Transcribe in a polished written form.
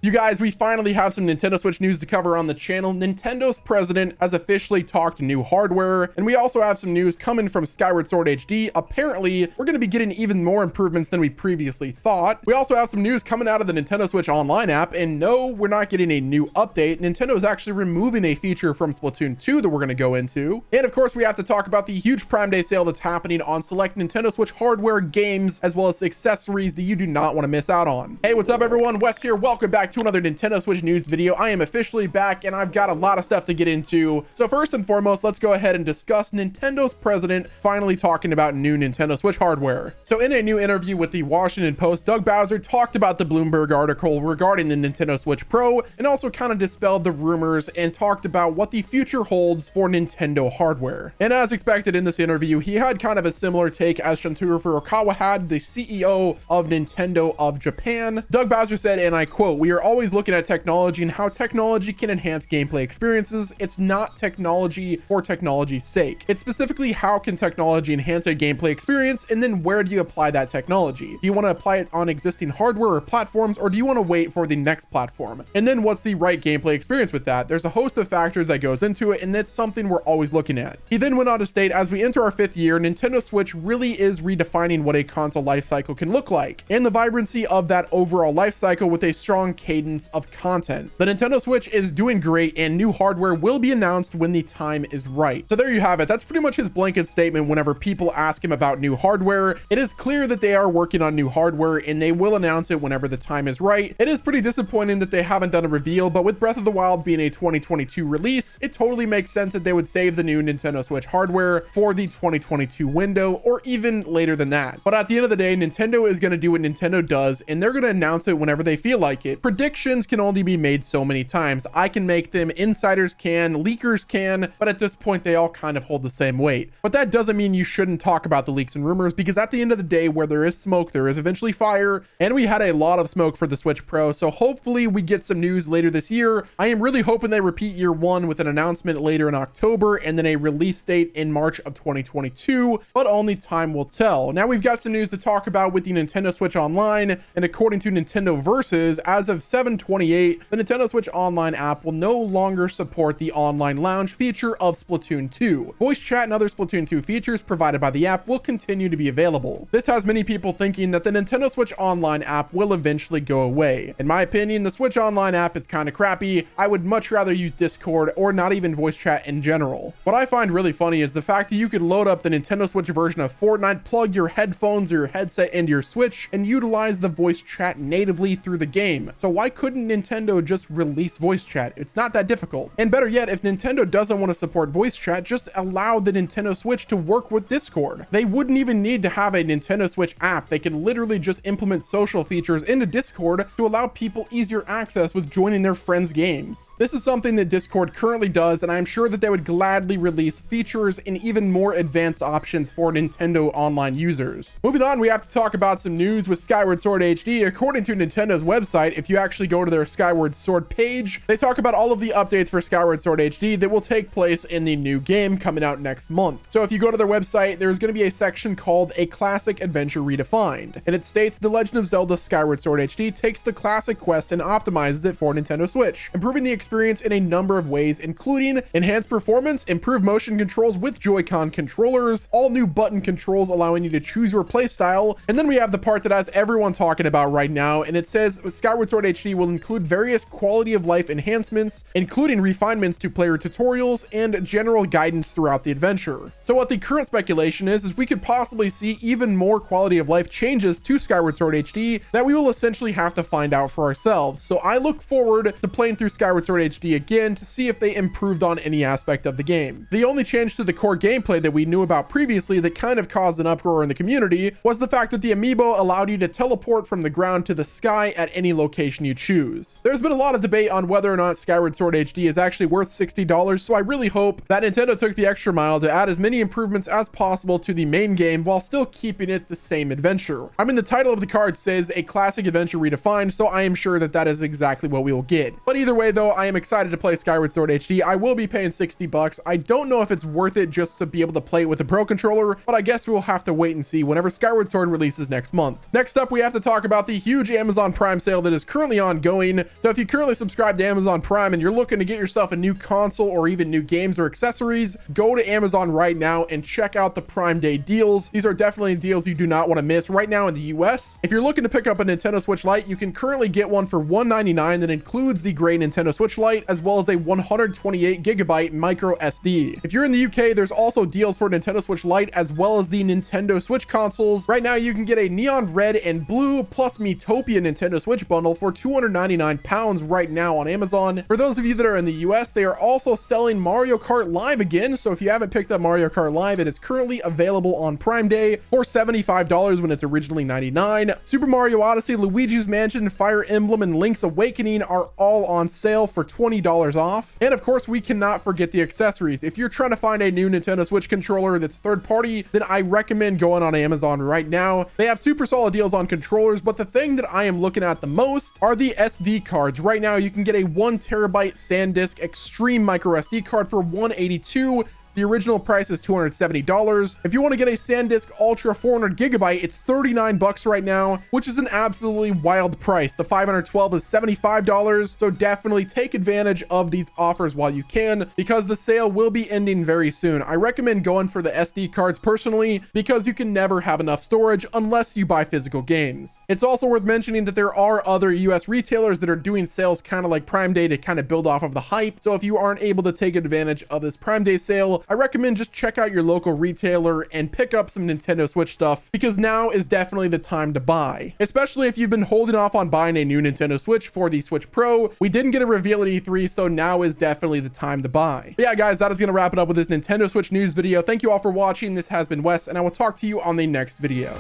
You guys, we finally have some Nintendo Switch news to cover on the channel. Nintendo's president has officially talked new hardware, and we also have some news coming from Skyward Sword HD. Apparently, we're going to be getting even more improvements than we previously thought. We also have some news coming out of the Nintendo Switch Online app, and no, we're not getting a new update. Nintendo is actually removing a feature from Splatoon 2 that we're going to go into. And of course, we have to talk about the huge Prime Day sale that's happening on select Nintendo Switch hardware, games, as well as accessories that you do not want to miss out on. Hey, what's up everyone? Wes here. Welcome back to another Nintendo Switch news video. I am officially back and I've got a lot of stuff to get into. So first and foremost, let's go ahead and discuss Nintendo's president finally talking about new Nintendo Switch hardware. So in a new interview with the Washington Post, Doug Bowser talked about the Bloomberg article regarding the Nintendo Switch Pro and also kind of dispelled the rumors and talked about what the future holds for Nintendo hardware. And as expected in this interview, he had kind of a similar take as Shuntaro Furukawa had, the CEO of Nintendo of Japan. Doug Bowser said, and I quote, "We are always looking at technology and how technology can enhance gameplay experiences. It's not technology for technology's sake. It's specifically how can technology enhance a gameplay experience, and then where do you apply that technology? Do you want to apply it on existing hardware or platforms, or do you want to wait for the next platform? And then what's the right gameplay experience with that? There's a host of factors that goes into it, and that's something we're always looking at." He then went on to state, as we enter our 5th year, Nintendo Switch really is redefining what a console lifecycle can look like, and the vibrancy of that overall lifecycle with a strong cadence of content. The Nintendo Switch is doing great, and new hardware will be announced when the time is right. So there you have it. That's pretty much his blanket statement whenever people ask him about new hardware. It is clear that they are working on new hardware, and they will announce it whenever the time is right. It is pretty disappointing that they haven't done a reveal, but with Breath of the Wild being a 2022 release, it totally makes sense that they would save the new Nintendo Switch hardware for the 2022 window, or even later than that. But at the end of the day, Nintendo is going to do what Nintendo does, and they're going to announce it whenever they feel like it. Predictions can only be made so many times. I can make them, insiders can, leakers can, but at this point, they all kind of hold the same weight. But that doesn't mean you shouldn't talk about the leaks and rumors, because at the end of the day, where there is smoke, there is eventually fire, and we had a lot of smoke for the Switch Pro, so hopefully we get some news later this year. I am really hoping they repeat year one with an announcement later in October, and then a release date in March of 2022, but only time will tell. Now we've got some news to talk about with the Nintendo Switch Online, and according to Nintendo Versus, as of 7/28, the Nintendo Switch Online app will no longer support the online lounge feature of Splatoon 2. Voice chat and other Splatoon 2 features provided by the app will continue to be available. This has many people thinking that the Nintendo Switch Online app will eventually go away. In my opinion, the Switch Online app is kind of crappy. I would much rather use Discord or not even voice chat in general. What I find really funny is the fact that you could load up the Nintendo Switch version of Fortnite, plug your headphones or your headset into your Switch, and utilize the voice chat natively through the game. So why couldn't Nintendo just release voice chat? It's not that difficult. And better yet, if Nintendo doesn't want to support voice chat, just allow the Nintendo Switch to work with Discord. They wouldn't even need to have a Nintendo Switch app. They could literally just implement social features into Discord to allow people easier access with joining their friends' games. This is something that Discord currently does, and I'm sure that they would gladly release features and even more advanced options for Nintendo Online users. Moving on, we have to talk about some news with Skyward Sword HD. According to Nintendo's website, if you actually go to their Skyward Sword page, they talk about all of the updates for Skyward Sword HD that will take place in the new game coming out next month. So if you go to their website, there's going to be a section called A Classic Adventure Redefined, and it states The Legend of Zelda Skyward Sword HD takes the classic quest and optimizes it for Nintendo Switch, improving the experience in a number of ways, including enhanced performance, improved motion controls with Joy-Con controllers, all new button controls allowing you to choose your playstyle, and then we have the part that has everyone talking about right now, and it says Skyward Sword HD will include various quality of life enhancements, including refinements to player tutorials and general guidance throughout the adventure. So what the current speculation is we could possibly see even more quality of life changes to Skyward Sword HD that we will essentially have to find out for ourselves. So I look forward to playing through Skyward Sword HD again to see if they improved on any aspect of the game. The only change to the core gameplay that we knew about previously that kind of caused an uproar in the community was the fact that the amiibo allowed you to teleport from the ground to the sky at any location you choose. There's been a lot of debate on whether or not Skyward Sword HD is actually worth $60, so I really hope that Nintendo took the extra mile to add as many improvements as possible to the main game while still keeping it the same adventure. I mean, the title of the card says A Classic Adventure Redefined, so I am sure that that is exactly what we will get. But either way though, I am excited to play Skyward Sword HD. I will be paying $60. I don't know if it's worth it just to be able to play it with a Pro controller, but I guess we will have to wait and see whenever Skyward Sword releases next month. Next up, we have to talk about the huge Amazon Prime sale that is currently currently ongoing. So if you currently subscribe to Amazon Prime and you're looking to get yourself a new console or even new games or accessories, go to Amazon right now and check out the Prime Day deals. These are definitely deals you do not want to miss. Right now in the US, if you're looking to pick up a Nintendo Switch Lite, you can currently get one for $199 that includes the gray Nintendo Switch Lite as well as a 128 gigabyte micro SD. If you're in the UK, there's also deals for Nintendo Switch Lite as well as the Nintendo Switch consoles. Right now you can get a neon red and blue plus Miitopia Nintendo Switch bundle for £299 right now on Amazon. For those of you that are in the US, they are also selling Mario Kart Live again. So if you haven't picked up Mario Kart Live, it is currently available on Prime Day for $75 when it's originally $99. Super Mario Odyssey, Luigi's Mansion, Fire Emblem, and Link's Awakening are all on sale for $20 off. And of course, we cannot forget the accessories. If you're trying to find a new Nintendo Switch controller that's third party, then I recommend going on Amazon right now. They have super solid deals on controllers, but the thing that I am looking at the most are the SD cards. Right now, you can get a 1 terabyte SanDisk Extreme micro SD card for $182. The original price is $270. If you want to get a SanDisk Ultra 400 gigabyte, it's $39 right now, which is an absolutely wild price. The 512 is $75. So definitely take advantage of these offers while you can, because the sale will be ending very soon. I recommend going for the SD cards personally, because you can never have enough storage unless you buy physical games. It's also worth mentioning that there are other US retailers that are doing sales kind of like Prime Day to kind of build off of the hype. So if you aren't able to take advantage of this Prime Day sale, I recommend just check out your local retailer and pick up some Nintendo Switch stuff, because now is definitely the time to buy, especially if you've been holding off on buying a new Nintendo Switch for the Switch Pro. We didn't get a reveal at E3, so now is definitely the time to buy. But yeah, guys, that is going to wrap it up with this Nintendo Switch news video. Thank you all for watching. This has been Wes, and I will talk to you on the next video.